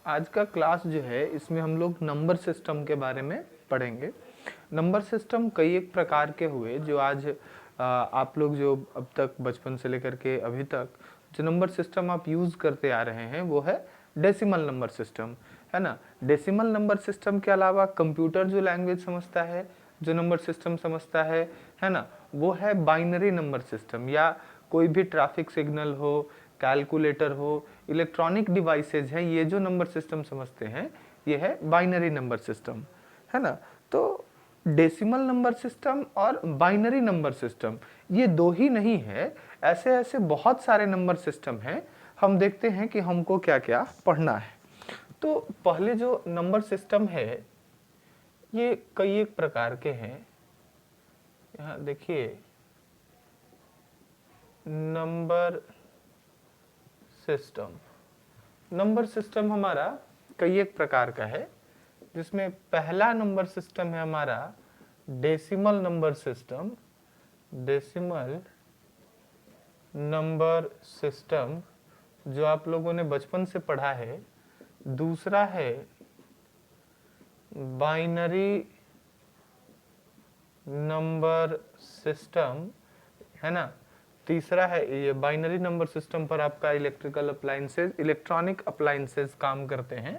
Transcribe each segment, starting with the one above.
आज का क्लास जो है इसमें हम लोग नंबर सिस्टम के बारे में पढ़ेंगे। नंबर सिस्टम कई एक प्रकार के हुए जो आज आप लोग जो अब तक बचपन से लेकर के अभी तक जो नंबर सिस्टम आप यूज़ करते आ रहे हैं वो है डेसिमल नंबर सिस्टम, है ना। डेसिमल नंबर सिस्टम के अलावा कंप्यूटर जो लैंग्वेज समझता है, जो नंबर सिस्टम समझता है ना, वो है बाइनरी नंबर सिस्टम। या कोई भी ट्रैफिक सिग्नल हो, कैलकुलेटर हो, इलेक्ट्रॉनिक डिवाइसेज हैं, ये जो नंबर सिस्टम समझते हैं ये है बाइनरी नंबर सिस्टम, है ना। तो डेसिमल नंबर सिस्टम और बाइनरी नंबर सिस्टम ये दो ही नहीं है, ऐसे ऐसे बहुत सारे नंबर सिस्टम हैं। हम देखते हैं कि हमको क्या क्या पढ़ना है। तो पहले जो नंबर सिस्टम है ये कई एक प्रकार के हैं। यहाँ देखिए, नंबर सिस्टम, नंबर सिस्टम हमारा कई एक प्रकार का है, जिसमें पहला नंबर सिस्टम है हमारा decimal number system. Decimal number system जो आप लोगों ने बचपन से पढ़ा है। दूसरा है बाइनरी नंबर सिस्टम, है ना। तीसरा है ये बाइनरी नंबर सिस्टम पर आपका इलेक्ट्रिकल अप्लायंसेज, इलेक्ट्रॉनिक अप्लायंसेज काम करते हैं।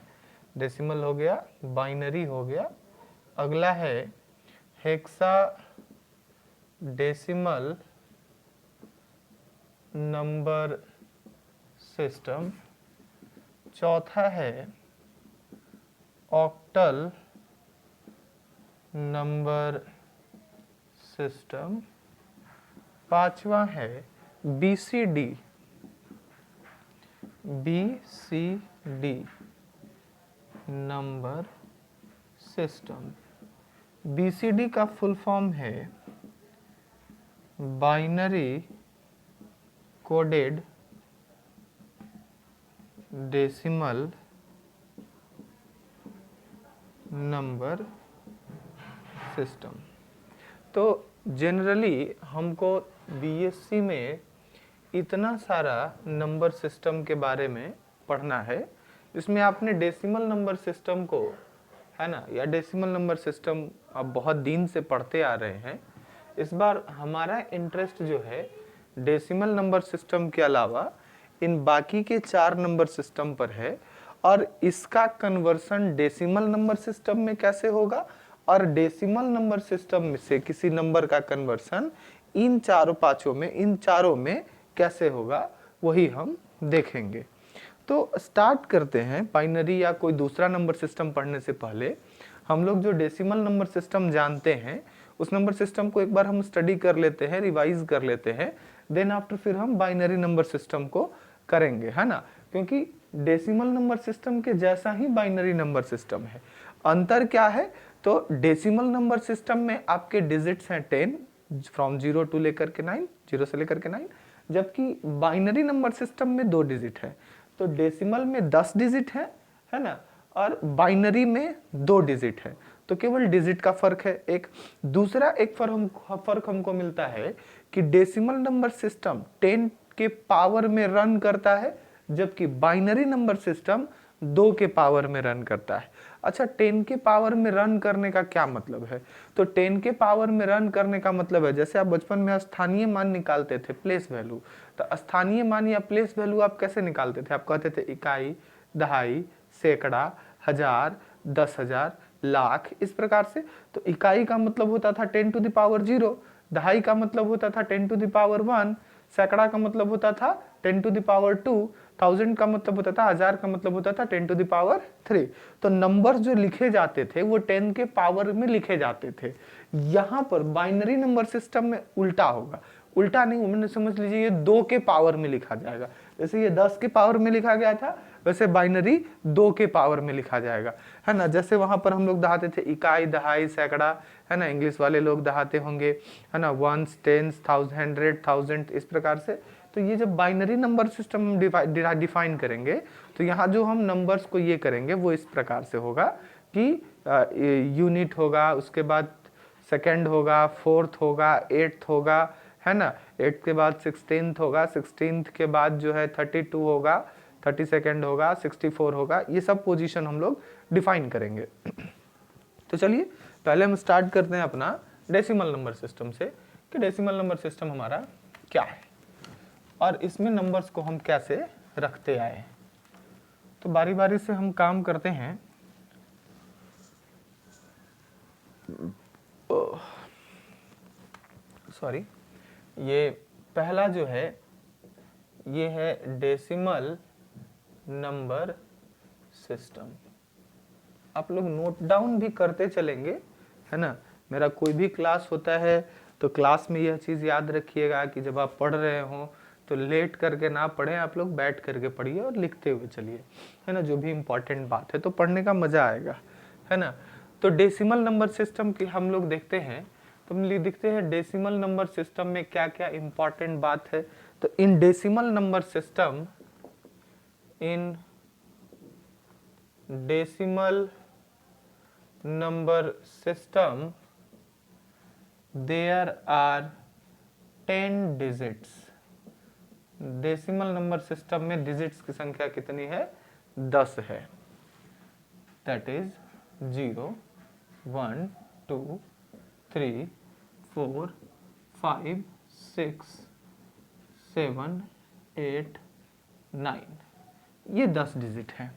डेसिमल हो गया, बाइनरी हो गया। अगला है हेक्सा डेसिमल नंबर सिस्टम। चौथा है ऑक्टल नंबर सिस्टम। पांचवा है BCD, BCD number system. BCD का फुल फॉर्म है binary coded decimal number system. तो जनरली हमको बीएससी में इतना सारा नंबर सिस्टम के बारे में पढ़ना है। इसमें आपने डेसिमल नंबर सिस्टम को, है ना, या डेसिमल नंबर सिस्टम आप बहुत दिन से पढ़ते आ रहे हैं। इस बार हमारा इंटरेस्ट जो है डेसिमल नंबर सिस्टम के अलावा इन बाकी के 4 नंबर सिस्टम पर है, और इसका कन्वर्सन डेसिमल नंबर सिस्टम में कैसे होगा और डेसिमल नंबर सिस्टम में से किसी नंबर का कन्वर्सन इन चारों में कैसे होगा, वही हम देखेंगे। तो स्टार्ट करते हैं। बाइनरी या कोई दूसरा नंबर सिस्टम पढ़ने से पहले हम लोग जो डेसिमल नंबर सिस्टम जानते हैं उस नंबर सिस्टम को एक बार हम स्टडी कर लेते हैं, रिवाइज कर लेते हैं। देन आफ्टर फिर हम बाइनरी नंबर सिस्टम को करेंगे, है ना। क्योंकि डेसिमल नंबर सिस्टम के जैसा ही बाइनरी नंबर सिस्टम है। अंतर क्या है? तो डेसिमल नंबर सिस्टम में आपके डिजिट्स हैं 10 फ्रॉम 0 टू लेकर के 9, 0 से लेकर के 9, जबकि बाइनरी नंबर सिस्टम में 2 डिजिट है। तो डेसिमल में 10 डिजिट है ना, और बाइनरी में 2 डिजिट है। तो केवल डिजिट का फर्क है एक। दूसरा एक फर्क हमको मिलता है कि डेसिमल नंबर सिस्टम 10 के पावर में रन करता है, जबकि बाइनरी नंबर सिस्टम 2 के पावर में रन करता है। अच्छा, 10 के पावर में रन करने का क्या मतलब है? तो 10 के पावर में रन करने का मतलब है, जैसे आप बचपन में स्थानीय मान निकालते थे, प्लेस वैल्यू, तो स्थानीय मान या प्लेस वैल्यू आप कैसे निकालते थे? आप कहते थे इकाई, दहाई, सैकड़ा, हजार, 10,000, लाख, इस प्रकार से। तो इकाई का मतलब होता था 10 टू द पावर 0, दहाई का मतलब होता था 10 टू द पावर 1, सैकड़ा का मतलब होता था 10 टू द पावर 2, 1000 का मतलब होता था, 1000 का मतलब होता था 10 टू द पावर 3। तो नंबर जो लिखे जाते थे वो 10 के पावर में लिखे जाते थे। यहाँ पर बाइनरी नंबर सिस्टम में उल्टा होगा। उल्टा नहीं, मैंने समझ लीजिए ये 2 के पावर में लिखा जाएगा। जैसे ये 10 के पावर में लिखा गया था, वैसे बाइनरी 2 के पावर में लिखा जाएगा, है ना। जैसे वहां पर हम लोग दहाते थे इकाई, दहाई, सैकड़ा, है ना, इंग्लिश वाले लोग दहाते होंगे, है ना, 1s, 10s, 1000, 1000, इस प्रकार से। तो ये जब बाइनरी नंबर सिस्टम हम डिफाइन करेंगे तो यहाँ जो हम नंबर्स को ये करेंगे वो इस प्रकार से होगा कि यूनिट होगा, उसके बाद सेकेंड होगा, फोर्थ होगा, एट्थ होगा, है ना, 8 के बाद 16th होगा, 16th के बाद जो है 32 होगा, 30 सेकेंड होगा, 64 होगा, ये सब पोजीशन हम लोग डिफाइन करेंगे। तो चलिए पहले हम स्टार्ट करते हैं अपना डेसिमल नंबर सिस्टम से कि डेसिमल नंबर सिस्टम हमारा क्या है और इसमें नंबर्स को हम कैसे रखते आए। तो बारी बारी से हम काम करते हैं। सॉरी, ये पहला जो है ये है डेसिमल नंबर सिस्टम। आप लोग नोट डाउन भी करते चलेंगे, है ना। मेरा कोई भी क्लास होता है तो क्लास में यह चीज़ याद रखिएगा कि जब आप पढ़ रहे हो तो लेट करके ना पढ़ें, आप लोग बैठ करके पढ़िए और लिखते हुए चलिए, है ना। जो भी इम्पोर्टेंट बात है तो पढ़ने का मज़ा आएगा, है ना। तो डेसिमल नंबर सिस्टम की हम लोग देखते हैं, तो हम देखते हैं डेसिमल नंबर सिस्टम में क्या क्या इम्पोर्टेंट बात है। तो in decimal number system, in decimal number system there are 10 digits। Decimal number system में डिजिट्स की संख्या कितनी है? 10 है। दैट इज 0 1 2 3 4 5 6 7 8 9, ये 10 डिजिट है।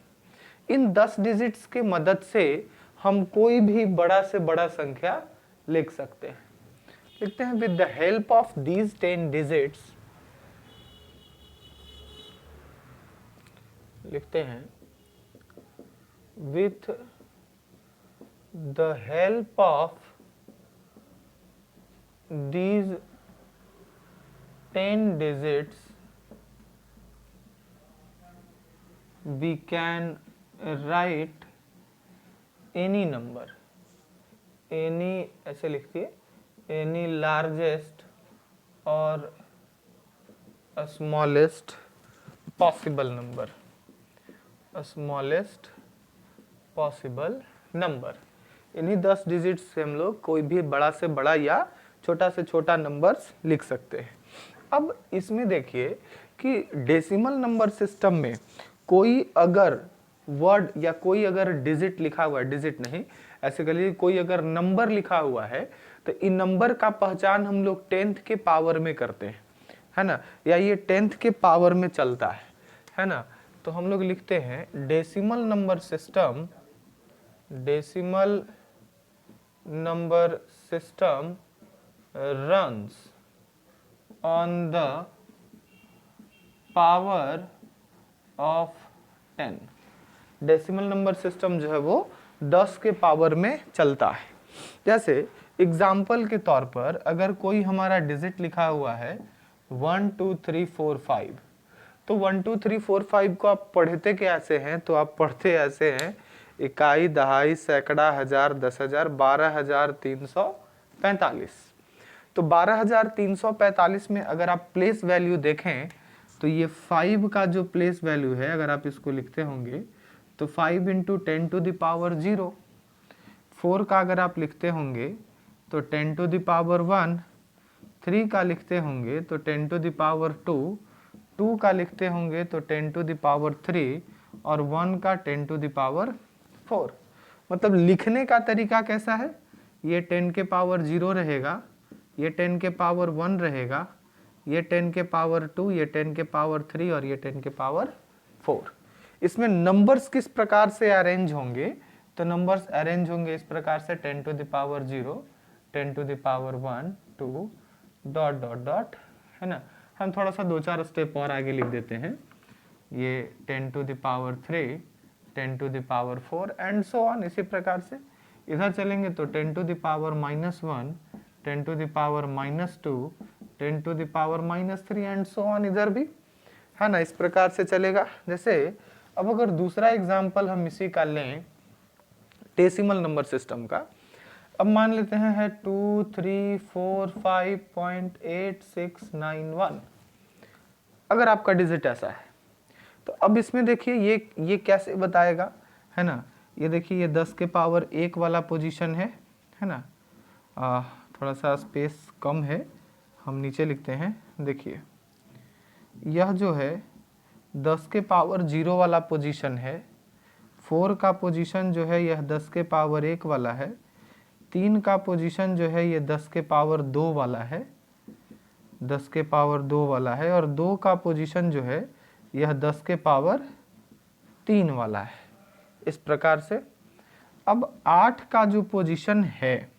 इन 10 डिजिट्स के मदद से हम कोई भी बड़ा से बड़ा संख्या लिख सकते हैं। लिखते हैं with the help of these 10 digits, लिखते हैं with the help of these 10 digits we can write any number, any ऐसे लिखिए, any largest or a smallest possible number, a smallest possible number। इन्हीं 10 डिजिट से हम लोग कोई भी बड़ा से बड़ा या छोटा से छोटा नंबर्स लिख सकते हैं। अब इसमें देखिए कि डेसिमल नंबर सिस्टम में कोई अगर वर्ड या कोई अगर डिजिट लिखा हुआ है, डिजिट नहीं ऐसे कह लीजिए, कोई अगर नंबर लिखा हुआ है तो इन नंबर का पहचान हम लोग 10th के पावर में करते हैं, है ना, या ये 10th के पावर में चलता है ना। तो हम लोग लिखते हैं decimal number system, decimal number system runs on the power of 10। Decimal number system जो है वो 10 के पावर में चलता है। जैसे एग्जाम्पल के तौर पर अगर कोई हमारा डिजिट लिखा हुआ है 1 2 3 4 5, तो 1 2 3 4 5 को आप पढ़ते कैसे हैं? तो आप पढ़ते ऐसे हैं, इकाई, दहाई, सैकड़ा, हजार, 10,000, 12,345। तो 12,345 में अगर आप प्लेस वैल्यू देखें तो ये 5 का जो प्लेस वैल्यू है, अगर आप इसको लिखते होंगे तो 5 इंटू 10 टू द पावर 0। 4 का अगर आप लिखते होंगे तो 10 टू द पावर 1। 3 का लिखते होंगे तो 10 टू द पावर 2। 2 का लिखते होंगे तो 10 टू द पावर 3 और 1 का 10 टू द पावर 4। मतलब लिखने का तरीका कैसा है? ये 10 के पावर 0 रहेगा, ये 10 के पावर 1 रहेगा, ये 10 के पावर 2, ये 10 के पावर 3 और ये 10 के पावर 4। इसमें नंबर्स किस प्रकार से अरेंज होंगे? तो नंबर्स अरेंज होंगे इस प्रकार से 10 to the power 0, 10 to the power 1, 2 dot dot dot, है ना। हम थोड़ा सा 2-4 स्टेप और आगे लिख देते हैं, ये 10 to the power 3, 10 to the power 4 and so on. इसी प्रकार से इधर चलेंगे तो 10 to the power -1, 10 to the power -2, 10 to the power -3 and so on, इधर भी, है ना। इस प्रकार से चलेगा। जैसे अब अगर दूसरा एग्जांपल हम इसी का लें डेसिमल नंबर सिस्टम का, अब मान लेते हैं है 2 3 4 5.8691। अगर आपका डिजिट ऐसा है तो अब इसमें देखिए ये कैसे बताएगा, है ना। ये देखिए ये 10 के पावर 1 वाला पोजीशन है ना। थोड़ा सा स्पेस कम है, हम नीचे लिखते हैं। देखिए यह जो है 10 के पावर 0 वाला पोजीशन है, 4 का पोजीशन जो है यह 10 के पावर 1 वाला है, 3 का पोजीशन जो है ये 10 के पावर 2 वाला है, 10 के पावर 2 वाला है, और 2 का पोजीशन जो है यह 10 के पावर 3 वाला है। इस प्रकार से अब 8 का जो पोजीशन है,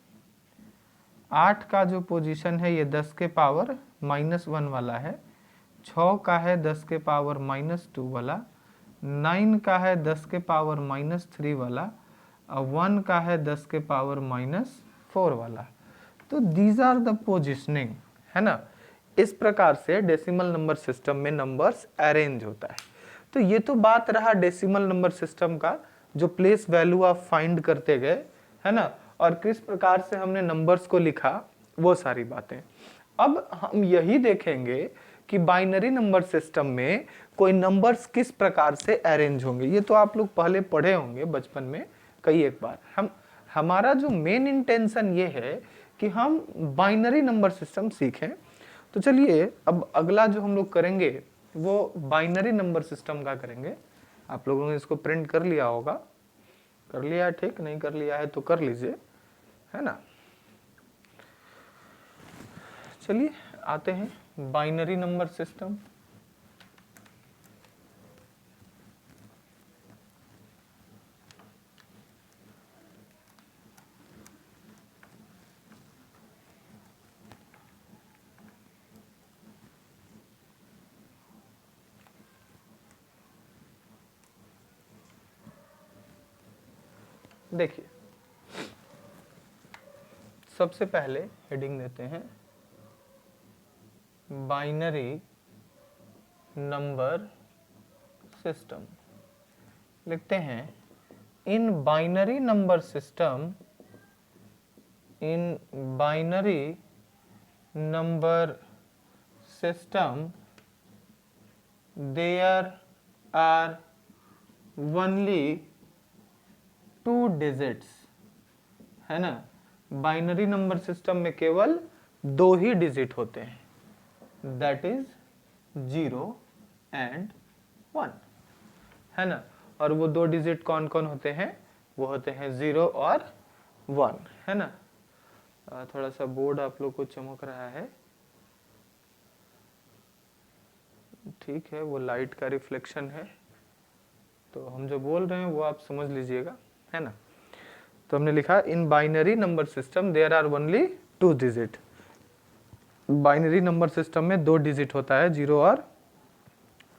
8 का जो पोजीशन है ये 10 के पावर -1 वाला है, 6 का है 10 के पावर -2 वाला, 9 का है 10 के पावर -3 वाला, और 1 का है 10 के पावर -4 वाला। तो दीज आर द पोजिशनिंग, है ना। इस प्रकार से डेसिमल नंबर सिस्टम में नंबर्स अरेंज होता है। तो ये तो बात रहा डेसिमल नंबर सिस्टम का, जो प्लेस वैल्यू आप फाइंड करते गए, है ना, और किस प्रकार से हमने नंबर्स को लिखा, वो सारी बातें। अब हम यही देखेंगे कि बाइनरी नंबर सिस्टम में कोई नंबर्स किस प्रकार से अरेंज होंगे। ये तो आप लोग पहले पढ़े होंगे बचपन में कई एक बार। हमारा जो मेन इंटेंशन ये है कि हम बाइनरी नंबर सिस्टम सीखें। तो चलिए अब अगला जो हम लोग करेंगे वो बाइनरी नंबर सिस्टम का करेंगे। आप लोगों ने इसको प्रिंट कर लिया होगा, कर लिया है, ठीक, नहीं कर लिया है तो कर लीजिए, है ना। चलिए आते हैं बाइनरी नंबर सिस्टम। देखिए सबसे पहले हेडिंग देते हैं बाइनरी नंबर सिस्टम। लिखते हैं in binary number system, in binary number system there are only 2 digits, है ना। बाइनरी नंबर सिस्टम में केवल 2 ही डिजिट होते हैं, दैट इज 0 एंड 1, है ना। और वो 2 डिजिट कौन कौन होते हैं, वो होते हैं 0 और 1, है ना। थोड़ा सा बोर्ड आप लोग को चमक रहा है, ठीक है, वो लाइट का रिफ्लेक्शन है, तो हम जो बोल रहे हैं वो आप समझ लीजिएगा, है ना। तो हमने लिखा in binary number system there are only 2 digit. Binary number system में 2 डिजिट होता है, 0 और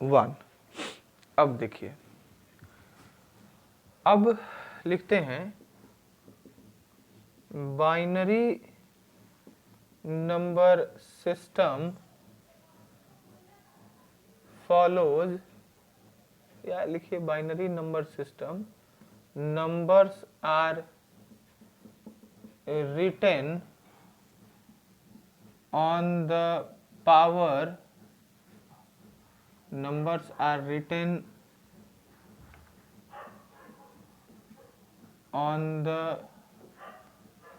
1। अब देखिए, अब लिखते हैं बाइनरी नंबर सिस्टम फॉलोज, या लिखिए binary number system, numbers are written on the power, numbers are written on the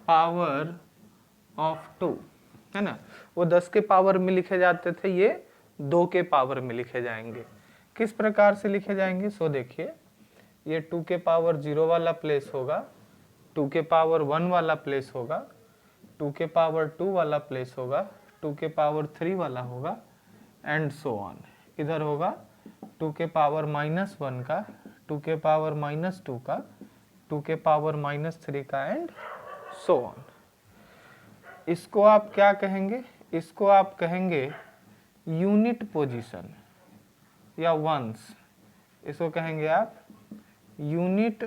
power of 2, है ना। वो 10 के पावर में लिखे जाते थे, ये 2 के पावर में लिखे जाएंगे। किस प्रकार से लिखे जाएंगे, सो देखिए, ये 2 के पावर 0 वाला प्लेस होगा, 2 के पावर 1 वाला प्लेस होगा, 2 के पावर 2 वाला प्लेस होगा, 2 के पावर 3 वाला होगा, एंड सो ऑन। इधर होगा 2 के पावर -1 का, 2 के पावर -2 का, 2 के पावर -3 का, एंड सो ऑन। इसको आप क्या कहेंगे, इसको आप कहेंगे यूनिट पोजीशन या वंस, इसको कहेंगे आप यूनिट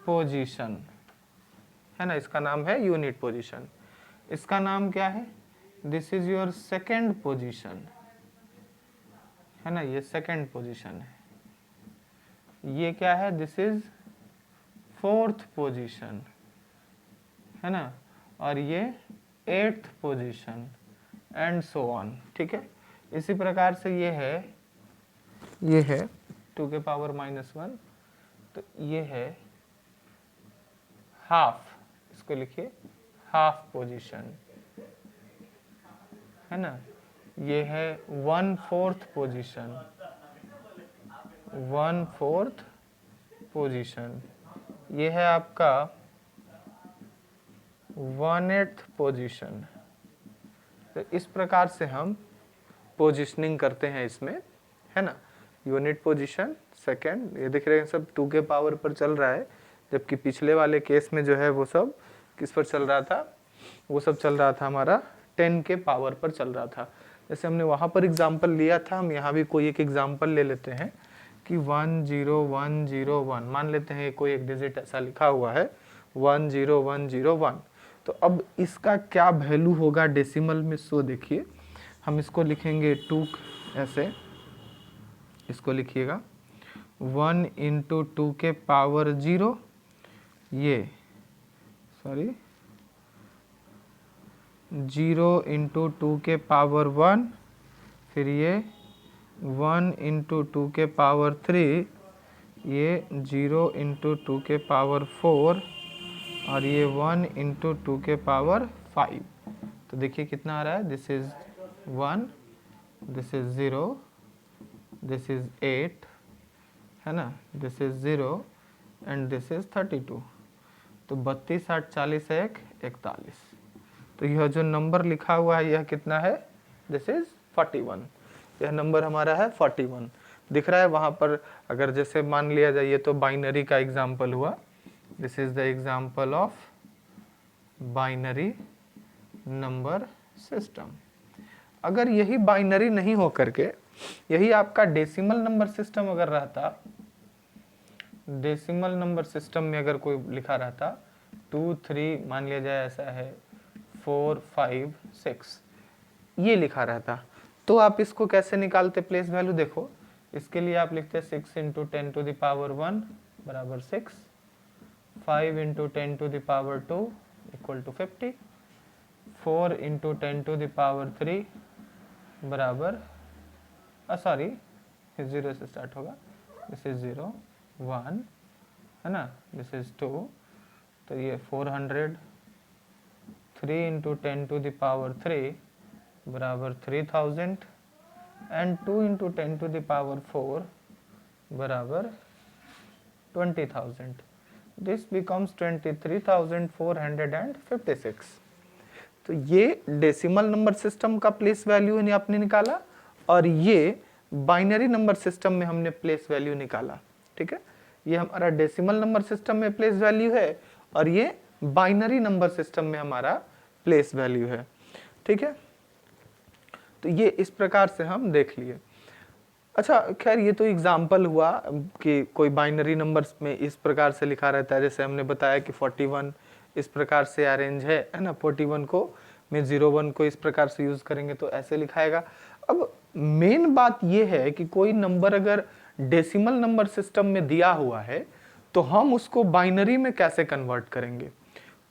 पोजीशन, है ना। इसका नाम है यूनिट पोजीशन। इसका नाम क्या है, this is your second position, है ना, ये सेकेंड पोजीशन है। ये क्या है, दिस इज फोर्थ पोजीशन, है ना, और ये 8th position, and so on, ठीक है। इसी प्रकार से ये है 2 के पावर -1, तो ये है हाफ, इसको लिखिए हाफ पोजीशन, है ना। ये है 1/4 पोजीशन, 1/4 पोजीशन। ये है आपका 1/8 पोजीशन। तो इस प्रकार से हम पोजिशनिंग करते हैं इसमें, है ना। यूनिट पोजीशन, सेकंड, ये दिख रहे हैं सब 2 के पावर पर चल रहा है, जबकि पिछले वाले केस में जो है वो सब किस पर चल रहा था, वो सब चल रहा था हमारा 10 के पावर पर चल रहा था। जैसे हमने वहाँ पर एग्जाम्पल लिया था, हम यहाँ भी कोई एक एग्जाम्पल ले लेते हैं कि 10101 मान लेते हैं, कोई एक डिजिट ऐसा लिखा हुआ है 10101। तो अब इसका क्या वैल्यू होगा डेसिमल में, सो देखिए हम इसको लिखेंगे 2 ऐसे, इसको लिखिएगा 1 × 2 के पावर 0, ये सॉरी 0 × 2 के पावर 1, फिर ये 1 × 2 के पावर 3, ये 0 × 2 के पावर 4, और ये 1 × 2 के पावर 5। तो देखिए कितना आ रहा है, this is 1, this is 0, this is 8, है ना, this is 0 and this is 32। तो 32, 8, 40, 1, 41। तो यह जो नंबर लिखा हुआ है यह कितना है, दिस इज 41। यह नंबर हमारा है 41 दिख रहा है वहाँ पर। अगर जैसे मान लिया जाए ये तो बाइनरी का एग्जाम्पल हुआ, this is the example of binary number system. अगर यही बाइनरी नहीं हो करके यही आपका डेसिमल नंबर सिस्टम अगर रहता, डेसिमल नंबर सिस्टम में अगर कोई लिखा रहता 2, 3 मान लिया जाए ऐसा है 4, 5, 6 ये लिखा रहता, तो आप इसको कैसे निकालते प्लेस वैल्यू। देखो इसके लिए आप लिखते 6 × 10⁻1 बराबर 6, 5 × 10⁻2 इक्वल टू 50, 4 × 10⁻3 बराबर सॉरी 0 से स्टार्ट होगा, दिस इज 0, 1, है ना, दिस इज 2, तो ये 400, 3 × 10⁻3 बराबर 3000 एंड 2 × 10⁻4 बराबर 20,000। This becomes 23,456। तो ये डेसिमल नंबर सिस्टम का प्लेस वैल्यू है आपने निकाला, और ये बाइनरी नंबर सिस्टम में हमने प्लेस वैल्यू निकाला। ठीक है, ये हमारा डेसिमल नंबर सिस्टम में प्लेस वैल्यू है और ये बाइनरी नंबर सिस्टम में हमारा प्लेस वैल्यू है। ठीक है, तो ये इस प्रकार से हम देख लिए। अच्छा खैर ये तो एग्जाम्पल हुआ कि कोई बाइनरी नंबर्स में इस प्रकार से लिखा रहता है, जैसे हमने बताया कि 41 इस प्रकार से अरेंज है ना, 41 को में 01 को इस प्रकार से यूज करेंगे तो ऐसे लिखाएगा। अब मेन बात ये है कि कोई नंबर अगर डेसिमल नंबर सिस्टम में दिया हुआ है तो हम उसको बाइनरी में कैसे कन्वर्ट करेंगे।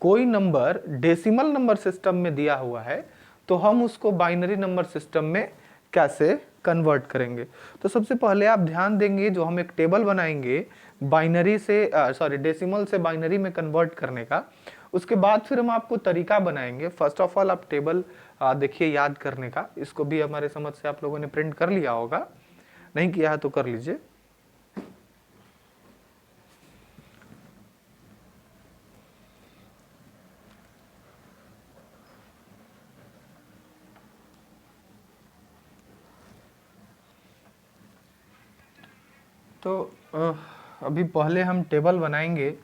कोई नंबर डेसिमल नंबर सिस्टम में दिया हुआ है तो हम उसको बाइनरी नंबर सिस्टम में कैसे कन्वर्ट करेंगे। तो सबसे पहले आप ध्यान देंगे, जो हम एक टेबल बनाएंगे बाइनरी से डेसिमल से बाइनरी में कन्वर्ट करने का, उसके बाद फिर हम आपको तरीका बनाएंगे। फर्स्ट ऑफ ऑल आप टेबल देखिए याद करने का, इसको भी हमारे समझ से आप लोगों ने प्रिंट कर लिया होगा, नहीं किया है तो कर लीजिए। तो अभी पहले हम टेबल बनाएंगे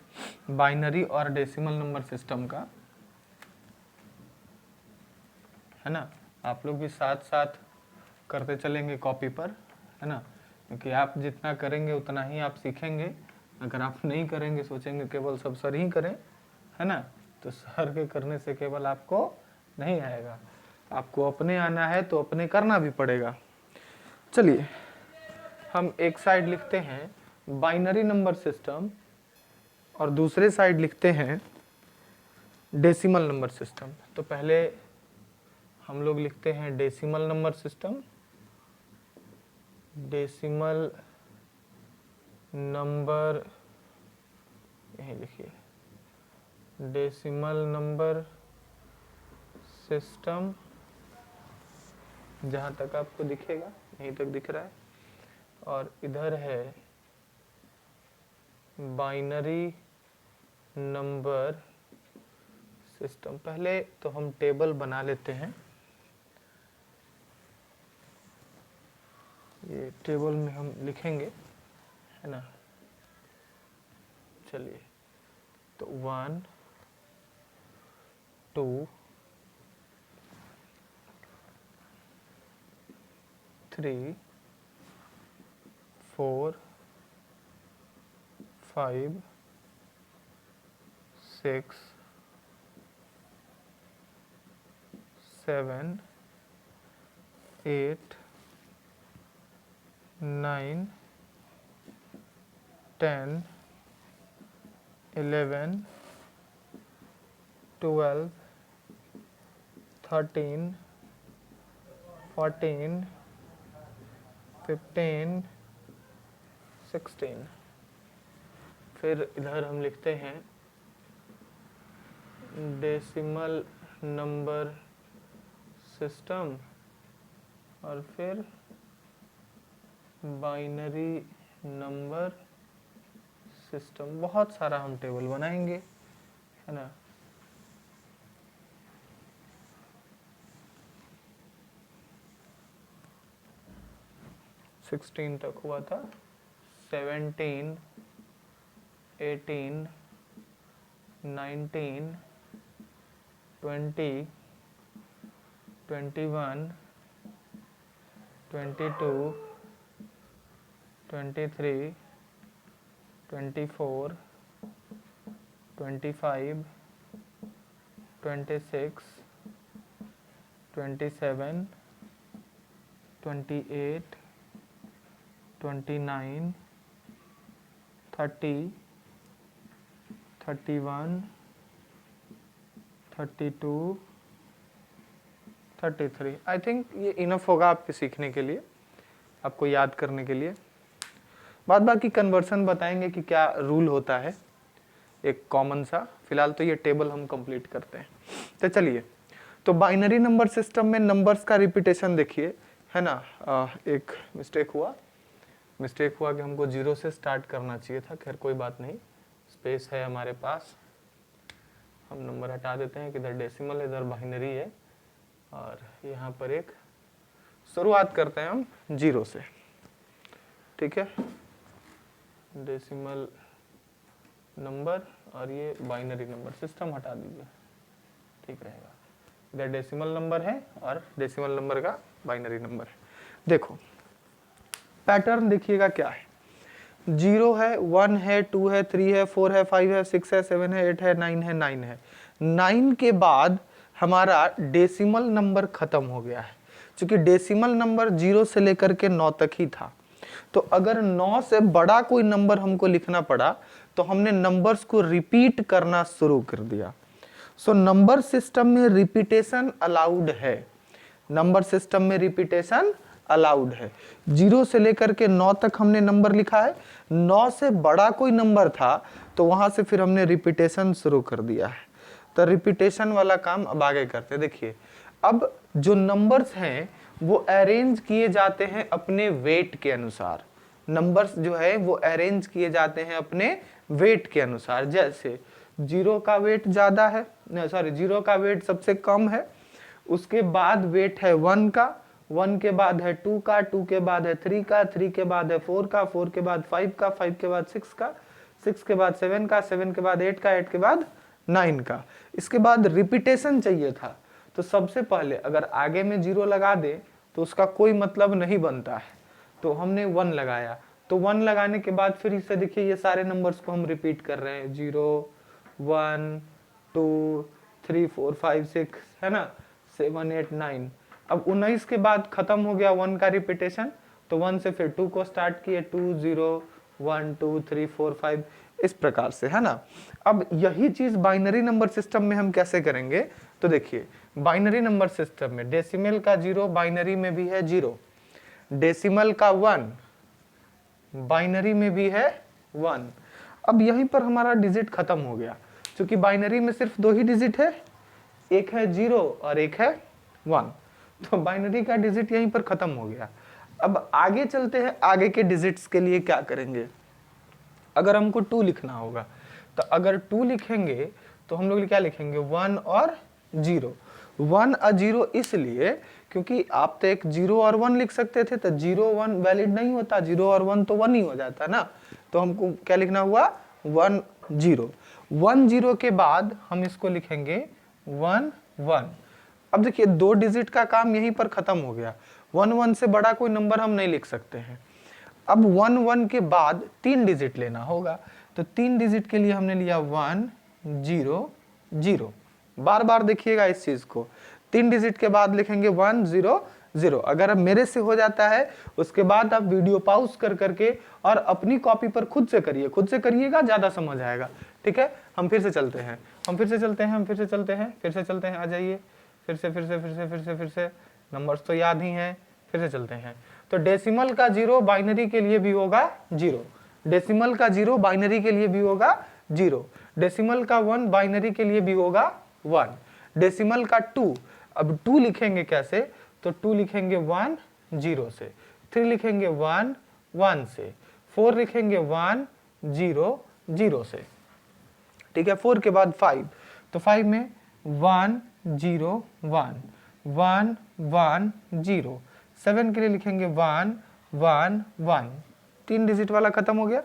बाइनरी और डेसिमल नंबर सिस्टम का, है ना। आप लोग भी साथ साथ करते चलेंगे कॉपी पर, है ना, क्योंकि आप जितना करेंगे उतना ही आप सीखेंगे। अगर आप नहीं करेंगे, सोचेंगे केवल सब सर ही करें, है ना, तो सर के करने से केवल आपको नहीं आएगा, आपको अपने आना है तो अपने करना भी पड़ेगा। चलिए हम एक साइड लिखते हैं बाइनरी नंबर सिस्टम और दूसरे साइड लिखते हैं डेसिमल नंबर सिस्टम। तो पहले हम लोग लिखते हैं decimal number system, decimal number, यही लिखिए डेसिमल नंबर सिस्टम जहाँ तक आपको दिखेगा यहीं तक दिख रहा है, और इधर है बाइनरी नंबर सिस्टम। पहले तो हम टेबल बना लेते हैं। ये टेबल में हम लिखेंगे, है ना। चलिए, तो 1 2 3 4 5 6 7 8 9 10 11 12 13 14 15 16। फिर इधर हम लिखते हैं डेसिमल नंबर सिस्टम, और फिर बाइनरी नंबर सिस्टम। बहुत सारा हम टेबल बनाएंगे, है ना। सिक्सटीन तक हुआ था, 17 18 19 20 21 22 23 24 25 26 27 28 29 30 31 32 33। आई थिंक ये इनफ होगा आपके सीखने के लिए, आपको याद करने के लिए। बाद बाकी कन्वर्सन बताएंगे कि क्या रूल होता है एक कॉमन सा। फिलहाल तो ये टेबल हम कंप्लीट करते हैं। तो चलिए, तो बाइनरी नंबर सिस्टम में नंबर्स का रिपीटेशन देखिए, है ना। एक मिस्टेक हुआ कि हमको 0 से स्टार्ट करना चाहिए था। खैर कोई बात नहीं, स्पेस है हमारे पास। हम नंबर हटा देते हैं कि इधर डेसिमल है, इधर बाइनरी है, और यहाँ पर एक शुरुआत करते हैं हम 0 से। ठीक है, डेसिमल नंबर और ये बाइनरी नंबर सिस्टम हटा दीजिए, ठीक रहेगा। इधर डेसिमल नंबर है और डेसिमल नंबर का बाइनरी नंबर है। देखो पैटर्न देखिएगा क्या है। 0 है, 1 है, 2 है, 3 है, 4 है, 5 है, 6 है, 7 है, 8 है, 9 है, 9 है। 9 के बाद हमारा डेसिमल नंबर खत्म हो गया है, क्योंकि डेसिमल नंबर 0 से लेकर के 9 तक ही था। तो अगर 9 से बड़ा कोई नंबर हमको लिखना पड़ा तो हमने नंबर्स को रिपीट करना शुरू कर दिया। सो नंबर सिस्टम में रिपीटेशन अलाउड है, नंबर सिस्टम में रिपीटेशन अलाउड है। 0 से लेकर के 9 तक हमने नंबर लिखा है, 9 से बड़ा कोई नंबर था तो वहां से फिर हमने रिपीटेशन शुरू कर दिया है। तो रिपीटेशन वाला काम अब आगे करते हैं। देखिए, अब जो नंबर्स हैं वो अरेंज किए जाते हैं अपने वेट के अनुसार। नंबर्स जो है वो अरेंज किए जाते हैं अपने वेट के अनुसार। जैसे 0 का वेट ज्यादा है, सॉरी 0 का वेट सबसे कम है, उसके बाद वेट है 1 का, 1 के बाद है 2 का, 2 के बाद है 3 का, 3 के बाद है 4 का, 4 के बाद 5 का, 5 के बाद 6 का, 6 के बाद 7 का, 7 के बाद 8 का, 8 के बाद 9 का। इसके बाद रिपीटेशन चाहिए था, तो सबसे पहले अगर आगे में 0 लगा दे तो उसका कोई मतलब नहीं बनता है, तो हमने 1 लगाया। तो 1 लगाने के बाद फिर इसे देखिए, ये सारे नंबर्स को हम रिपीट कर रहे हैं, 0 1 2 3 4 5 6, है ना, 7 8 9। अब 19 के बाद खत्म हो गया 1 का रिपीटेशन, तो 1 से फिर 2 को स्टार्ट किए, 2 0 1 2 3 4 5, इस प्रकार से, है ना। अब यही चीज बाइनरी नंबर सिस्टम में हम कैसे करेंगे, तो देखिए बाइनरी नंबर सिस्टम में डेसिमल का 0 बाइनरी में भी है 0, डेसिमल का 1 बाइनरी में भी है 1। अब यहीं पर हमारा डिजिट खत्म हो गया, क्योंकि बाइनरी में सिर्फ 2 ही डिजिट है, एक है 0 और एक है 1। तो बाइनरी का डिजिट यहीं पर खत्म हो गया। अब आगे चलते हैं, आगे के डिजिट्स के लिए क्या करेंगे। अगर हमको 2 लिखना होगा तो अगर 2 लिखेंगे तो हम लोग क्या लिखेंगे 1 और 0। 1 और 0 इसलिए क्योंकि आप तो एक 0 और 1 लिख सकते थे, तो 0 1 वैलिड नहीं होता, 0 और 1 तो 1 ही हो जाता ना। तो हमको क्या लिखना हुआ 1 0। 1 0 के बाद हम इसको लिखेंगे 1 1। अब देखिए 2 डिजिट का काम यहीं पर खत्म हो गया। 1 1 से बड़ा कोई नंबर हम नहीं लिख सकते हैं। अब 1 1 के बाद 3 डिजिट लेना होगा, तो 3 डिजिट के लिए हमने लिया 1 0 0। बार बार देखिएगा इस चीज को, 3 डिजिट के बाद लिखेंगे 1 0 0। अगर अब मेरे से हो जाता है, उसके बाद आप वीडियो पॉज कर करके और अपनी कॉपी पर खुद से करिए, खुद से करिएगा, ज्यादा समझ आएगा। ठीक है, हम फिर से चलते हैं, हम फिर से चलते हैं, हम फिर से चलते हैं, फिर से चलते हैं, आ जाइए, फिर से नंबर्स तो याद ही हैं, फिर से चलते हैं। तो डेसिमल का 0 बाइनरी के लिए भी होगा 0, डेसिमल का 0 बाइनरी के लिए भी होगा 0, डेसिमल का 1 बाइनरी के लिए भी होगा 1, डेसिमल का 2, अब 2 लिखेंगे कैसे, तो 2 लिखेंगे 1 0 से, 3 लिखेंगे 1 1 से, 4 लिखेंगे 1 0 0 से। ठीक है, 4 के बाद 5, तो 5 में 1 0 1 1 1 0। 7 के लिए लिखेंगे 1 1 1, 3 डिजिट वाला खत्म हो गया।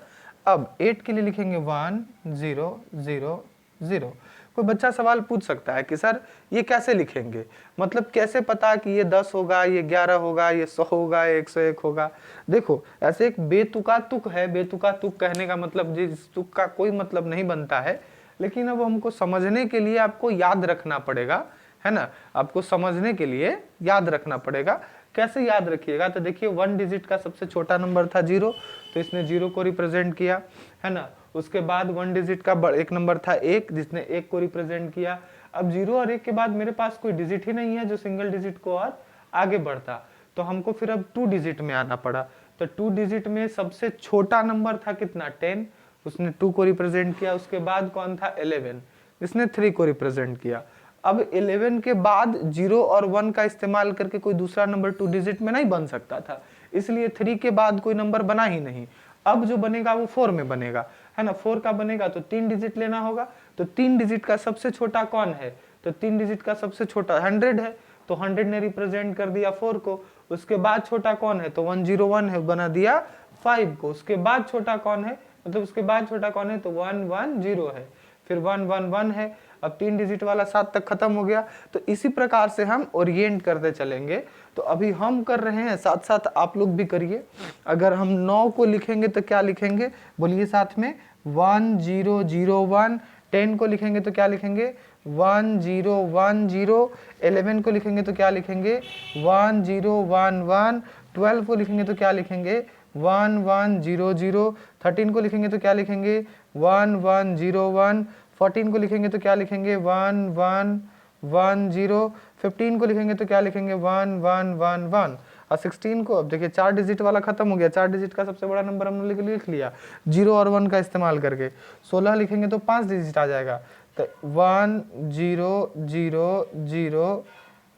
अब 8 के लिए लिखेंगे 1 0 0 0। कोई बच्चा सवाल पूछ सकता है कि सर ये कैसे लिखेंगे, मतलब कैसे पता कि ये 10 होगा, ये 11 होगा, ये 100 होगा, 101 होगा। देखो ऐसे एक बेतुका तुक है, बेतुका तुक कहने का मतलब जिस तुक का कोई मतलब नहीं बनता है, लेकिन अब हमको समझने के लिए आपको याद रखना पड़ेगा, है ना, आपको समझने के लिए याद रखना पड़ेगा। कैसे याद रखिएगा, तो देखिए 1 डिजिट का सबसे छोटा नंबर था 0, तो इसने 0 को रिप्रेजेंट किया, है ना। उसके बाद 1 डिजिट का एक नंबर था 1, जिसने 1 को रिप्रेजेंट किया। अब 0 और 1 के बाद मेरे पास कोई डिजिट ही नहीं है जो सिंगल डिजिट को और आगे बढ़ता, तो हमको फिर अब 2 डिजिट में आना पड़ा। तो 2 डिजिट में सबसे छोटा नंबर था कितना 10, उसने 2 को रिप्रेजेंट किया। उसके बाद कौन था 11, इसने 3 को रिप्रेजेंट किया। अब 11 के बाद 0 और 1 का इस्तेमाल करके कोई दूसरा नंबर 2 डिजिट में नहीं बन सकता था, इसलिए 3 के बाद कोई नंबर बना ही नहीं। अब जो बनेगा वो 4 में बनेगा, है ना। 4 का बनेगा तो 3 डिजिट लेना होगा। तो 3 डिजिट का सबसे छोटा कौन है, तो 3 डिजिट का सबसे छोटा 100 है, तो 100 ने रिप्रेजेंट कर दिया 4 को। उसके बाद छोटा कौन है, तो 101 है, बना दिया 5 को। उसके बाद छोटा कौन है, मतलब उसके बाद छोटा कौन है, तो 110 है, फिर 111 है। अब 3 डिजिट वाला 7 तक खत्म हो गया। तो इसी प्रकार से हम ओरिएंट करते चलेंगे। तो अभी हम कर रहे हैं, साथ साथ आप लोग भी करिए। अगर हम 9 को लिखेंगे तो क्या लिखेंगे, बोलिए साथ में, 1 0 0 1। 10 को लिखेंगे तो क्या लिखेंगे, 1 0 1 0। 11 को लिखेंगे तो क्या लिखेंगे, 1 0 1 1। 12 को लिखेंगे तो क्या लिखेंगे, 1 1 0 0। 13 को लिखेंगे तो क्या लिखेंगे, 1 1 0 1। 14 को लिखेंगे तो क्या लिखेंगे, 1 1 1 0। 15 को लिखेंगे तो क्या लिखेंगे, 1 1 1 1। और 16 को, अब देखिए 4 डिजिट वाला खत्म हो गया, 4 डिजिट का सबसे बड़ा नंबर हमने लिख लिया 0 और 1 का इस्तेमाल करके। 16 लिखेंगे तो 5 डिजिट आ जाएगा, तो 1 0 0 0,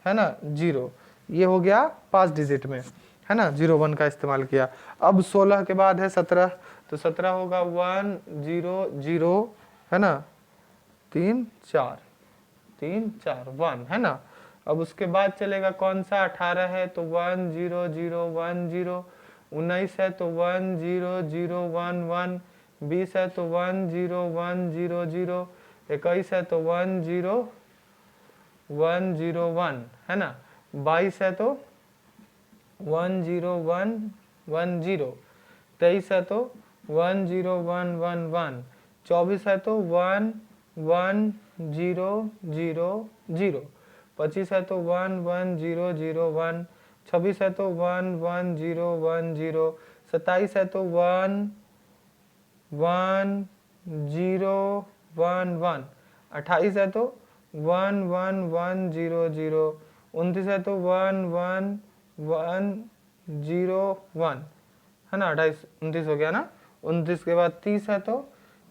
है ना, 0, ये हो गया 5 डिजिट में, है ना, 0 1 का इस्तेमाल किया। अब 16 के बाद है 17, तो 17 होगा 1 0 0, है ना, 3 4 3 4 1, है ना। अब उसके बाद चलेगा कौन सा, 18 है तो 1 0 0 1 0। 19 है तो 1 0 0 1 1। 20 है तो 1 0 1 0 0। 21 है तो 1 0 1 0 1, है ना। 22 है तो 1 0 1 1 0। 23 है तो 1 0 1 1 1। 24 है तो 1 1 0 0 0। 25 है तो 1 1 0 0 1। 26 है तो 1 1 0 1 0। 27 है तो 1 1 0 1 1। 28 है तो 1 1 1 0 0। 29 है तो 1 1 1 0 1, है ना। 28 29 हो गया ना। 29 के बाद 30 है तो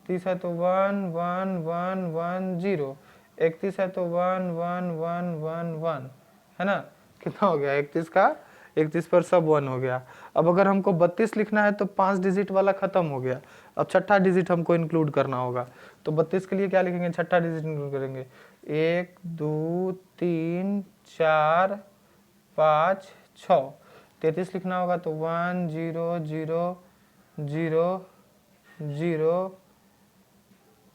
30 है तो 1 1 1 1 0। 31 है तो 1 1 1 1 1, है ना। कितना हो गया 31 का 31 पर सब 1 हो गया। अब अगर हमको 32 लिखना है तो 5 डिजिट वाला खत्म हो गया, अब छठा डिजिट हमको इंक्लूड करना होगा। तो 32 के लिए क्या लिखेंगे, छठा डिजिट इंक्लूड करेंगे, 1 2 3 4 5 6। 33 लिखना होगा तो 1 0 0 0 0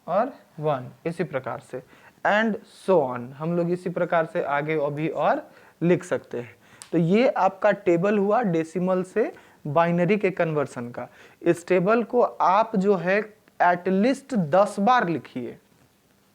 और 1, इसी प्रकार से एंड सो ऑन। हम लोग इसी प्रकार से आगे अभी और लिख सकते हैं। तो ये आपका टेबल हुआ डेसिमल से बाइनरी के कन्वर्सन का। इस टेबल को आप जो है एटलीस्ट 10 बार लिखिए,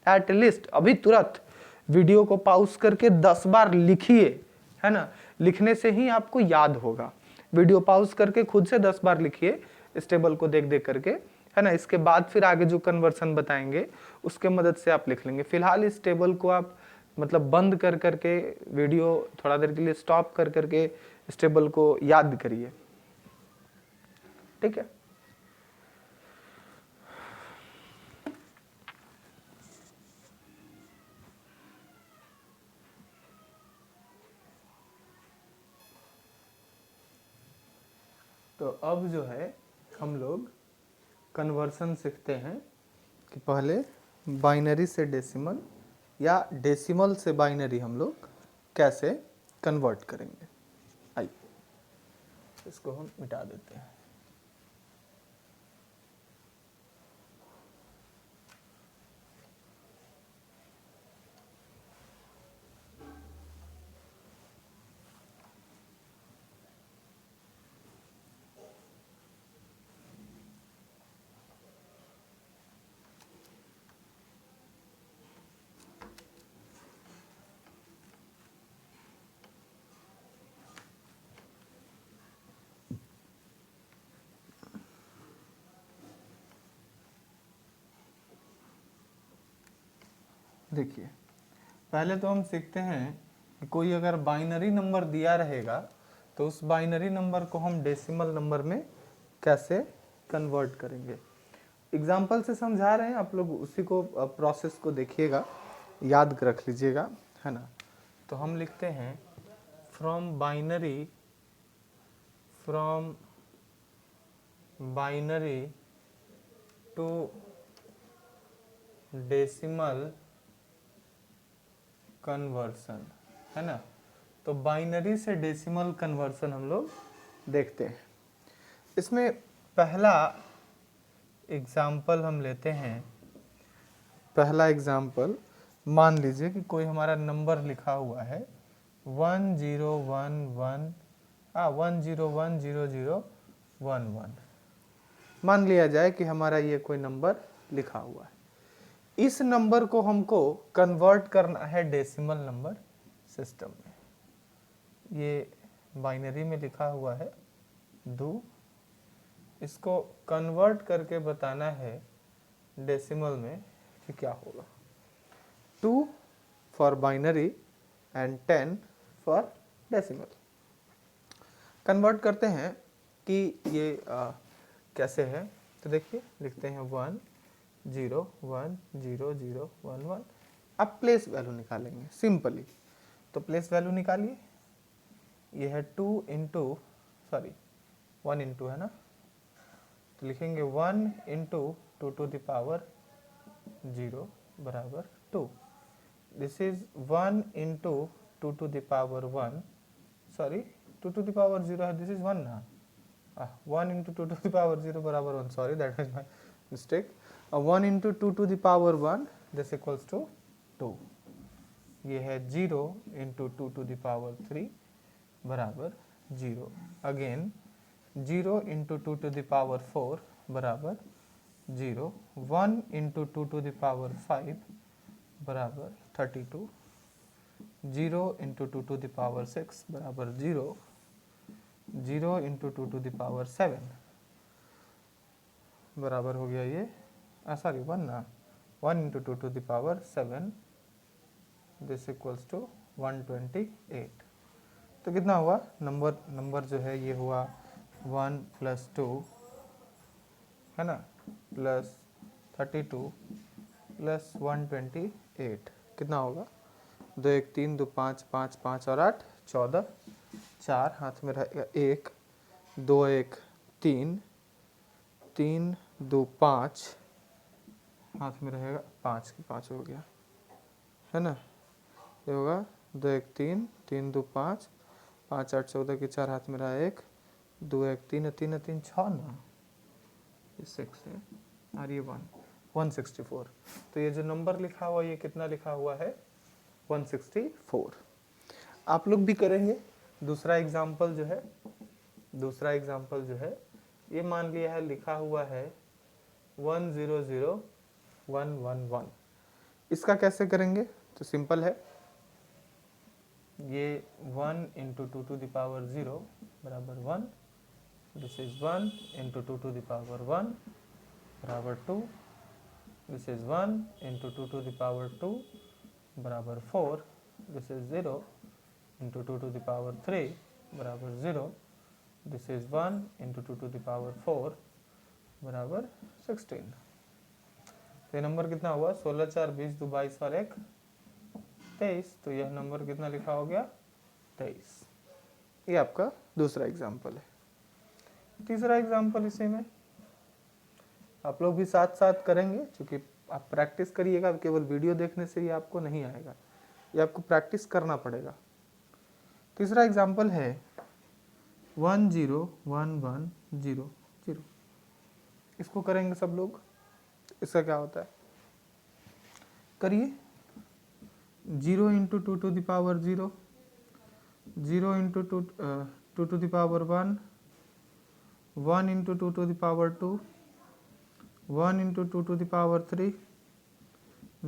एटलीस्ट अभी तुरंत वीडियो को पॉज करके 10 बार लिखिए, है ना। लिखने से ही आपको याद होगा। वीडियो पॉज करके खुद से 10 बार लिखिए इस टेबल को देख देख करके, है ना। इसके बाद फिर आगे जो कन्वर्सन बताएंगे उसके मदद से आप लिख लेंगे। फिलहाल इस टेबल को आप मतलब बंद कर करके वीडियो थोड़ा देर के लिए स्टॉप कर करके इस टेबल को याद करिए, ठीक है। तो अब जो है हम लोग कन्वर्सन सीखते हैं कि पहले बाइनरी से डेसिमल या डेसिमल से बाइनरी हम लोग कैसे कन्वर्ट करेंगे। आइए इसको हम मिटा देते हैं। देखिए पहले तो हम सीखते हैं कि कोई अगर बाइनरी नंबर दिया रहेगा तो उस बाइनरी नंबर को हम डेसिमल नंबर में कैसे कन्वर्ट करेंगे। एग्जाम्पल से समझा रहे हैं, आप लोग उसी को प्रोसेस को देखिएगा, याद रख लीजिएगा, है ना। तो हम लिखते हैं from binary to decimal conversion, है ना। तो बाइनरी से डेसिमल कन्वर्सन हम लोग देखते हैं। इसमें पहला एग्जाम्पल हम लेते हैं। पहला एग्जाम्पल मान लीजिए कि कोई हमारा नंबर लिखा हुआ है 10100011। मान लिया जाए कि हमारा ये कोई नंबर लिखा हुआ है। इस नंबर को हमको कन्वर्ट करना है डेसिमल नंबर सिस्टम में। ये बाइनरी में लिखा हुआ है 2, इसको कन्वर्ट करके बताना है डेसिमल में कि क्या होगा। 2 for binary and 10 for decimal. Convert करते हैं कि ये कैसे है। तो देखिए लिखते हैं 1 0 1 0 0 1 1। अब प्लेस वैल्यू निकालेंगे सिंपली। तो प्लेस वैल्यू निकालिए, ये है 1 इंटू है ना। तो लिखेंगे 1 इंटू 2 टू द पावर 0 बराबर 2। This is 1 into 2 to the power 1, 2 to the power 0 है, दिस इज 1 ना। 1 इंटू 2 टू द पावर 0 बराबर 1, sorry that is my mistake. 1 into 2 to the power 1 this equals to 2। ये है 0 into 2 to the power 3 बराबर 0। Again 0 into 2 to the power 4 बराबर 0। 1 into 2 to the power 5 बराबर 32। 0 into 2 to the power 6 बराबर 0। 0 into 2 to the power 7 बराबर हो गया ये 1 ना। 1 into 2 to the power 7 this equals to 128। तो कितना हुआ नंबर जो है ये हुआ 1 प्लस 2, है ना, प्लस 32 प्लस 128। कितना होगा 2 1 3 2 5 5 5 और 8 14, 4 हाथ में रहेगा 1, 2 1 3, 3 2 5 हाथ में रहेगा 5 की 5 हो गया, है ना। ये होगा 2 1 3, 3 2 5, 5 8 14 की 4 हाथ में रहा 1, 2 1 3 3 3 6 ना, ये 6 है और ये 164। तो ये जो नंबर लिखा हुआ ये कितना लिखा हुआ है 164। आप लोग भी करेंगे। दूसरा एग्जाम्पल जो है ये मान लिया है लिखा हुआ है 100111। इसका कैसे करेंगे, तो सिंपल है, ये 1 इंटू 2 टू द पावर 0 बराबर 1, this is 1 into 2 to the power 1 बराबर 2, this is 1 into 2 to the power 2 बराबर 4, this is 0 into 2 to the power 3 बराबर 0, this is 1 into 2 to the power 4 बराबर 16। तो ये नंबर कितना हुआ 16 4 20 2 22 और 1 23। तो यह नंबर कितना लिखा हो गया 23। ये आपका दूसरा एग्जाम्पल है। तीसरा एग्जाम्पल इसी में आप लोग भी साथ साथ करेंगे, क्योंकि आप प्रैक्टिस करिएगा, केवल वीडियो देखने से ही आपको नहीं आएगा, ये आपको प्रैक्टिस करना पड़ेगा। तीसरा एग्जाम्पल है 101100। इसको करेंगे सब लोग। इसका क्या होता है, करिए। 0 into 2 to the power 0, 0 into 2 to the power 1, 1 into 2 to the power 2, 1 into 2 to the power 3,